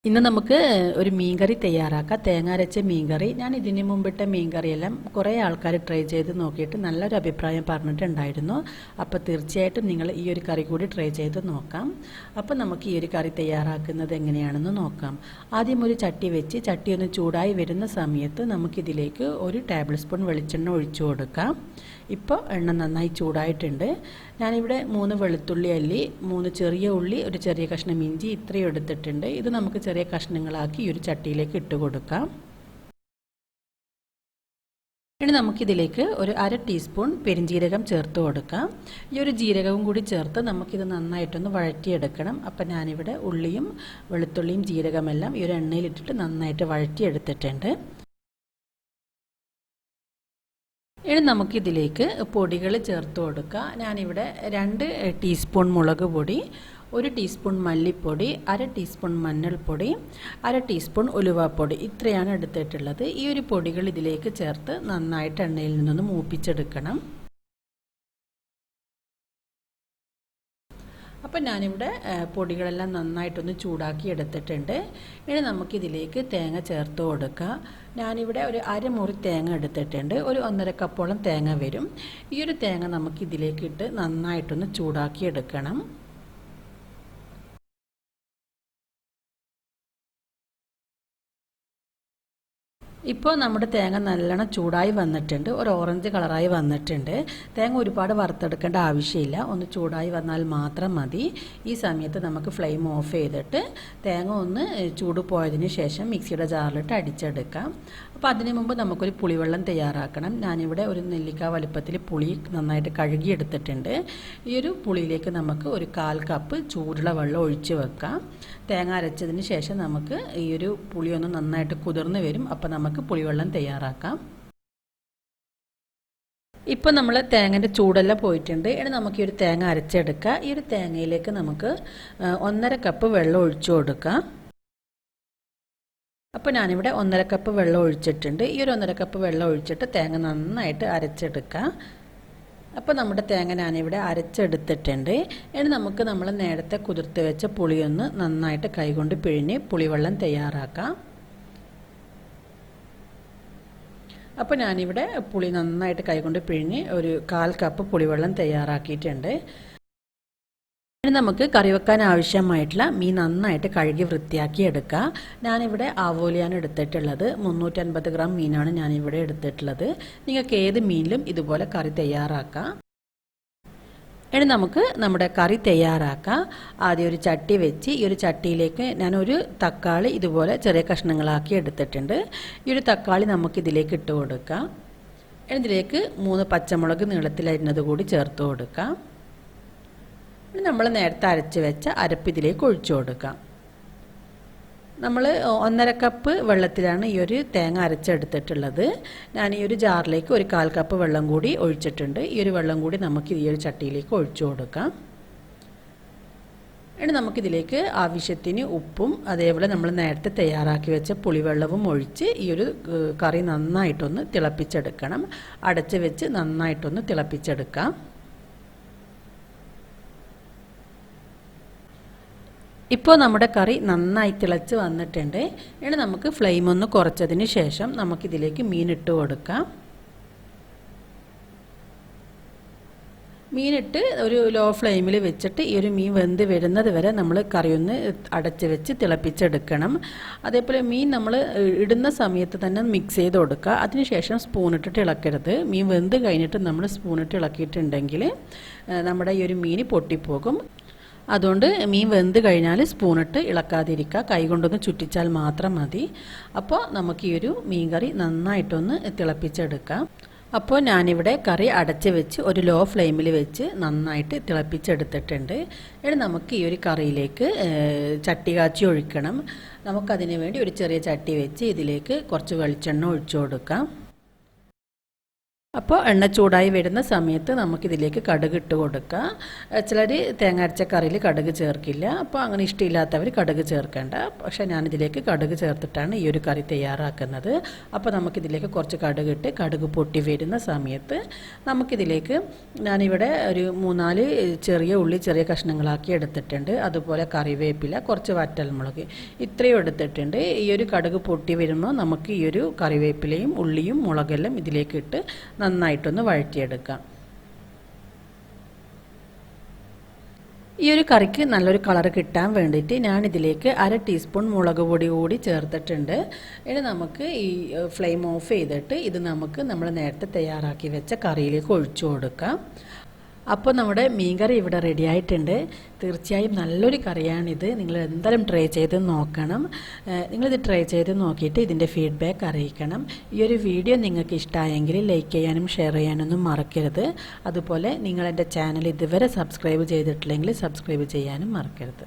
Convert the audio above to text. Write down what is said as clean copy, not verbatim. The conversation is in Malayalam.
ഇന്ന് നമുക്ക് ഒരു മീൻകറി തയ്യാറാക്കാം. തേങ്ങ അരച്ച മീൻകറി. ഞാൻ ഇതിന് മുമ്പിട്ട മീൻകറിയെല്ലാം കുറേ ആൾക്കാർ ട്രൈ ചെയ്ത് നോക്കിയിട്ട് നല്ലൊരു അഭിപ്രായം പറഞ്ഞിട്ടുണ്ടായിരുന്നു. അപ്പോൾ തീർച്ചയായിട്ടും നിങ്ങൾ ഈ ഒരു കറി കൂടി ട്രൈ ചെയ്ത് നോക്കാം. അപ്പോൾ നമുക്ക് ഈ ഒരു കറി തയ്യാറാക്കുന്നത് എങ്ങനെയാണെന്ന് നോക്കാം. ആദ്യം ഒരു ചട്ടി വെച്ച് ചട്ടി ഒന്ന് ചൂടായി വരുന്ന സമയത്ത് നമുക്കിതിലേക്ക് 1 ടേബിൾ സ്പൂൺ വെളിച്ചെണ്ണ ഒഴിച്ചു കൊടുക്കാം. ഇപ്പോൾ എണ്ണ നന്നായി ചൂടായിട്ടുണ്ട്. ഞാനിവിടെ 3 വെളുത്തുള്ളി അല്ലി, 3 ചെറിയ ഉള്ളി, ഒരു ചെറിയ കഷ്ണം ഇഞ്ചി ഇത്രയും എടുത്തിട്ടുണ്ട്. ഇത് നമുക്ക് ചെറിയ കഷ്ണങ്ങളാക്കി ഈ ഒരു ചട്ടിയിലേക്ക് ഇട്ട് കൊടുക്കാം. ഇനി നമുക്കിതിലേക്ക് ഒരു 1/2 ടീസ്പൂൺ പെരിഞ്ജീരകം ചേർത്ത് കൊടുക്കാം. ഈ ഒരു ജീരകവും കൂടി ചേർത്ത് നമുക്കിത് നന്നായിട്ടൊന്ന് വഴറ്റിയെടുക്കണം. അപ്പം ഞാനിവിടെ ഉള്ളിയും വെളുത്തുള്ളിയും ജീരകമെല്ലാം ഈ ഒരു എണ്ണയിലിട്ടിട്ട് നന്നായിട്ട് വഴറ്റിയെടുത്തിട്ടുണ്ട്. ഇനി നമുക്കിതിലേക്ക് പൊടികൾ ചേർത്ത് കൊടുക്കാം. ഞാനിവിടെ 2 ടീസ്പൂൺ മുളക് പൊടി, 1 ടീസ്പൂൺ മല്ലിപ്പൊടി, 1/2 ടീസ്പൂൺ മഞ്ഞൾപ്പൊടി, 1/2 ടീസ്പൂൺ ഉലുവാപ്പൊടി ഇത്രയാണ് എടുത്തിട്ടുള്ളത്. ഈ ഒരു പൊടികൾ ഇതിലേക്ക് ചേർത്ത് നന്നായിട്ട് എണ്ണയിൽ നിന്നൊന്ന് മൂപ്പിച്ചെടുക്കണം. അപ്പോൾ ഞാനിവിടെ പൊടികളെല്ലാം നന്നായിട്ടൊന്ന് ചൂടാക്കി എടുത്തിട്ടുണ്ട്. ഇനി നമുക്കിതിലേക്ക് തേങ്ങ ചേർത്ത് കൊടുക്കാം. ഞാനിവിടെ ഒരു അരമുറി തേങ്ങ എടുത്തിട്ടുണ്ട്. ഒരു 1.5 കപ്പോളം തേങ്ങ വരും. ഈ ഒരു തേങ്ങ നമുക്കിതിലേക്ക് ഇട്ട് നന്നായിട്ടൊന്ന് ചൂടാക്കി എടുക്കണം. ഇപ്പോൾ നമ്മുടെ തേങ്ങ നല്ലോണം ചൂടായി വന്നിട്ടുണ്ട്. ഒരു ഓറഞ്ച് കളറായി വന്നിട്ടുണ്ട്. തേങ്ങ ഒരുപാട് വറുത്തെടുക്കേണ്ട ആവശ്യമില്ല. ഒന്ന് ചൂടായി വന്നാൽ മാത്രം മതി. ഈ സമയത്ത് നമുക്ക് ഫ്ലെയിം ഓഫ് ചെയ്തിട്ട് തേങ്ങ ഒന്ന് ചൂട് പോയതിന് ശേഷം മിക്സിയുടെ ജാറിലിട്ട് അടിച്ചെടുക്കാം. അപ്പോൾ അതിന് മുമ്പ് നമുക്കൊരു പുളിവെള്ളം തയ്യാറാക്കണം. ഞാനിവിടെ ഒരു നെല്ലിക്ക വലുപ്പത്തിൽ പുളി നന്നായിട്ട് കഴുകി എടുത്തിട്ടുണ്ട്. ഈ ഒരു പുളിയിലേക്ക് നമുക്ക് ഒരു 1/4 കപ്പ് ചൂടുള്ള വെള്ളം ഒഴിച്ച് വെക്കാം. തേങ്ങ അരച്ചതിന് ശേഷം നമുക്ക് ഈ ഒരു പുളി ഒന്ന് നന്നായിട്ട് കുതിർന്ന് വരും. അപ്പോൾ നമുക്ക് പുളിവെള്ളം തയ്യാറാക്കാം. ഇപ്പോൾ നമ്മൾ തേങ്ങൻ്റെ ചൂടെല്ലാം പോയിട്ടുണ്ട്. ഇനി നമുക്ക് ഈ ഒരു തേങ്ങ അരച്ചെടുക്കാം. ഈ ഒരു തേങ്ങയിലേക്ക് നമുക്ക് 1.5 കപ്പ് വെള്ളം ഒഴിച്ചു കൊടുക്കാം. അപ്പോൾ ഞാനിവിടെ 1.5 കപ്പ് വെള്ളം ഒഴിച്ചിട്ടുണ്ട്. ഈ ഒരു 1.5 കപ്പ് വെള്ളം ഒഴിച്ചിട്ട് തേങ്ങ നന്നായിട്ട് അരച്ചെടുക്കാം. അപ്പോൾ നമ്മുടെ തേങ്ങ ഞാനിവിടെ അരച്ചെടുത്തിട്ടുണ്ട്. ഇനി നമുക്ക് നമ്മൾ നേരത്തെ കുതിർത്ത് വെച്ച പുളിയൊന്ന് നന്നായിട്ട് കൈകൊണ്ട് പിഴിഞ്ഞ് പുളിവെള്ളം തയ്യാറാക്കാം. അപ്പോൾ ഞാനിവിടെ പുളി നന്നായിട്ട് കൈകൊണ്ട് പിഴിഞ്ഞ് ഒരു 1/4 കപ്പ് പുളിവെള്ളം തയ്യാറാക്കിയിട്ടുണ്ട്. ഇനി നമുക്ക് കറി വെക്കാൻ ആവശ്യമായിട്ടുള്ള മീൻ നന്നായിട്ട് കഴുകി വൃത്തിയാക്കി എടുക്കുക. ഞാനിവിടെ ആവോലിയാണ് എടുത്തിട്ടുള്ളത്. 350 ഗ്രാം മീനാണ് ഞാനിവിടെ എടുത്തിട്ടുള്ളത്. നിങ്ങൾക്ക് ഏത് മീനിലും ഇതുപോലെ കറി തയ്യാറാക്കാം. ഇനി നമുക്ക് നമ്മുടെ കറി തയ്യാറാക്കാം. ആദ്യം ഒരു ചട്ടി വെച്ച് ഈ ഒരു ചട്ടിയിലേക്ക് ഞാനൊരു തക്കാളി ഇതുപോലെ ചെറിയ കഷ്ണങ്ങളാക്കി എടുത്തിട്ടുണ്ട്. ഈ ഒരു തക്കാളി നമുക്കിതിലേക്ക് ഇട്ട് കൊടുക്കാം. ഇതിലേക്ക് 3 പച്ചമുളക് നീളത്തിലരിഞ്ഞത് കൂടി ചേർത്ത് കൊടുക്കാം. നമ്മൾ നേരത്തെ അരച്ച് വെച്ച അരപ്പ് ഇതിലേക്ക് ഒഴിച്ചു കൊടുക്കാം. നമ്മൾ 1.5 കപ്പ് വെള്ളത്തിലാണ് ഈ ഒരു തേങ്ങ അരച്ചെടുത്തിട്ടുള്ളത്. ഞാൻ ഈ ഒരു ജാറിലേക്ക് ഒരു 1/4 കപ്പ് വെള്ളം കൂടി ഒഴിച്ചിട്ടുണ്ട്. ഈ ഒരു വെള്ളം കൂടി നമുക്ക് ഈ ഒരു ചട്ടിയിലേക്ക് ഒഴിച്ചു കൊടുക്കാം. ഇനി നമുക്കിതിലേക്ക് ആവശ്യത്തിന് ഉപ്പും അതേപോലെ നമ്മൾ നേരത്തെ തയ്യാറാക്കി വെച്ച പുളിവെള്ളവും ഒഴിച്ച് ഈ ഒരു കറി നന്നായിട്ടൊന്ന് തിളപ്പിച്ചെടുക്കണം. അടച്ച് വെച്ച് നന്നായിട്ടൊന്ന് തിളപ്പിച്ചെടുക്കാം. ഇപ്പോൾ നമ്മുടെ കറി നന്നായി തിളച്ച് വന്നിട്ടുണ്ട്. ഇനി നമുക്ക് ഫ്ലെയിം ഒന്ന് കുറച്ചതിന് ശേഷം നമുക്കിതിലേക്ക് മീൻ ഇട്ട് കൊടുക്കാം. മീനിട്ട് ഒരു ലോ ഫ്ലെയിമിൽ വെച്ചിട്ട് ഈ ഒരു മീൻ വെന്ത് വരുന്നത് വരെ നമ്മൾ കറി ഒന്ന് അടച്ച് വെച്ച് തിളപ്പിച്ചെടുക്കണം. അതേപോലെ മീൻ നമ്മൾ ഇടുന്ന സമയത്ത് തന്നെ മിക്സ് ചെയ്ത് കൊടുക്കുക. അതിനുശേഷം സ്പൂണിട്ടിട്ട് ഇളക്കരുത്. മീൻ വെന്ത് കഴിഞ്ഞിട്ട് നമ്മൾ സ്പൂണിട്ട് ഇളക്കിയിട്ടുണ്ടെങ്കിൽ നമ്മുടെ ഈ ഒരു മീൻ പൊട്ടിപ്പോകും. അതുകൊണ്ട് മീൻ വെന്ത് കഴിഞ്ഞാൽ സ്പൂണിട്ട് ഇളക്കാതിരിക്കുക. കൈകൊണ്ടൊന്ന് ചുറ്റിച്ചാൽ മാത്രം മതി. അപ്പോൾ നമുക്ക് ഈ ഒരു മീൻ കറി നന്നായിട്ടൊന്ന് തിളപ്പിച്ചെടുക്കാം. അപ്പോൾ ഞാനിവിടെ കറി അടച്ച് വെച്ച് ഒരു ലോ ഫ്ലെയിമിൽ വെച്ച് നന്നായിട്ട് തിളപ്പിച്ചെടുത്തിട്ടുണ്ട്. ഇനി നമുക്ക് ഈ ഒരു കറിയിലേക്ക് ചട്ടി കാച്ചി ഒഴിക്കണം. നമുക്കതിന് വേണ്ടി ഒരു ചെറിയ ചട്ടി വെച്ച് ഇതിലേക്ക് കുറച്ച് വെളിച്ചെണ്ണ ഒഴിച്ചു കൊടുക്കാം. അപ്പോൾ എണ്ണ ചൂടായി വരുന്ന സമയത്ത് നമുക്കിതിലേക്ക് കടുക് ഇട്ട് കൊടുക്കാം. ചിലർ തേങ്ങ അരച്ച കറിയിൽ കടുക് ചേർക്കില്ല. അപ്പോൾ അങ്ങനെ ഇഷ്ടമില്ലാത്തവർ കടുക് ചേർക്കേണ്ട. പക്ഷേ ഞാനിതിലേക്ക് കടുക് ചേർത്തിട്ടാണ് ഈ ഒരു കറി തയ്യാറാക്കുന്നത്. അപ്പോൾ നമുക്കിതിലേക്ക് കുറച്ച് കടുക് ഇട്ട് കടുക് പൊട്ടി വരുന്ന സമയത്ത് നമുക്കിതിലേക്ക് ഞാനിവിടെ ഒരു 3-4 ചെറിയ ഉള്ളി ചെറിയ കഷ്ണങ്ങളാക്കി എടുത്തിട്ടുണ്ട്. അതുപോലെ കറിവേപ്പില, കുറച്ച് വറ്റൽമുളക് ഇത്രയും എടുത്തിട്ടുണ്ട്. ഈ ഒരു കടുക് പൊട്ടി വരുമ്പോൾ നമുക്ക് ഈ ഒരു കറിവേപ്പിലയും ഉള്ളിയും മുളകെല്ലാം ഇതിലേക്ക് ഇട്ട് നന്നായിട്ടൊന്ന് വഴറ്റിയെടുക്കാം. ഈ ഒരു കറിക്ക് നല്ലൊരു കളർ കിട്ടാൻ വേണ്ടിയിട്ട് ഞാനിതിലേക്ക് 1/2 ടീസ്പൂൺ മുളക് പൊടി കൂടി ചേർത്തിട്ടുണ്ട്. ഇനി നമുക്ക് ഈ ഫ്ലെയിം ഓഫ് ചെയ്തിട്ട് ഇത് നമുക്ക് നമ്മൾ നേരത്തെ തയ്യാറാക്കി വെച്ച കറിയിലേക്ക് ഒഴിച്ചു കൊടുക്കാം. അപ്പോൾ നമ്മുടെ മീൻ കറി ഇവിടെ റെഡി ആയിട്ടുണ്ട്. തീർച്ചയായും നല്ലൊരു കറിയാണിത്. നിങ്ങൾ എന്തായാലും ട്രൈ ചെയ്ത് നോക്കണം. നിങ്ങളിത് ട്രൈ ചെയ്ത് നോക്കിയിട്ട് ഇതിൻ്റെ ഫീഡ്ബാക്ക് അറിയിക്കണം. ഈ ഒരു വീഡിയോ നിങ്ങൾക്ക് ഇഷ്ടമായെങ്കിൽ ലൈക്ക് ചെയ്യാനും ഷെയർ ചെയ്യാനൊന്നും മറക്കരുത്. അതുപോലെ നിങ്ങൾ എൻ്റെ ചാനൽ ഇതുവരെ സബ്സ്ക്രൈബ് ചെയ്തിട്ടില്ലെങ്കിൽ സബ്സ്ക്രൈബ് ചെയ്യാനും മറക്കരുത്.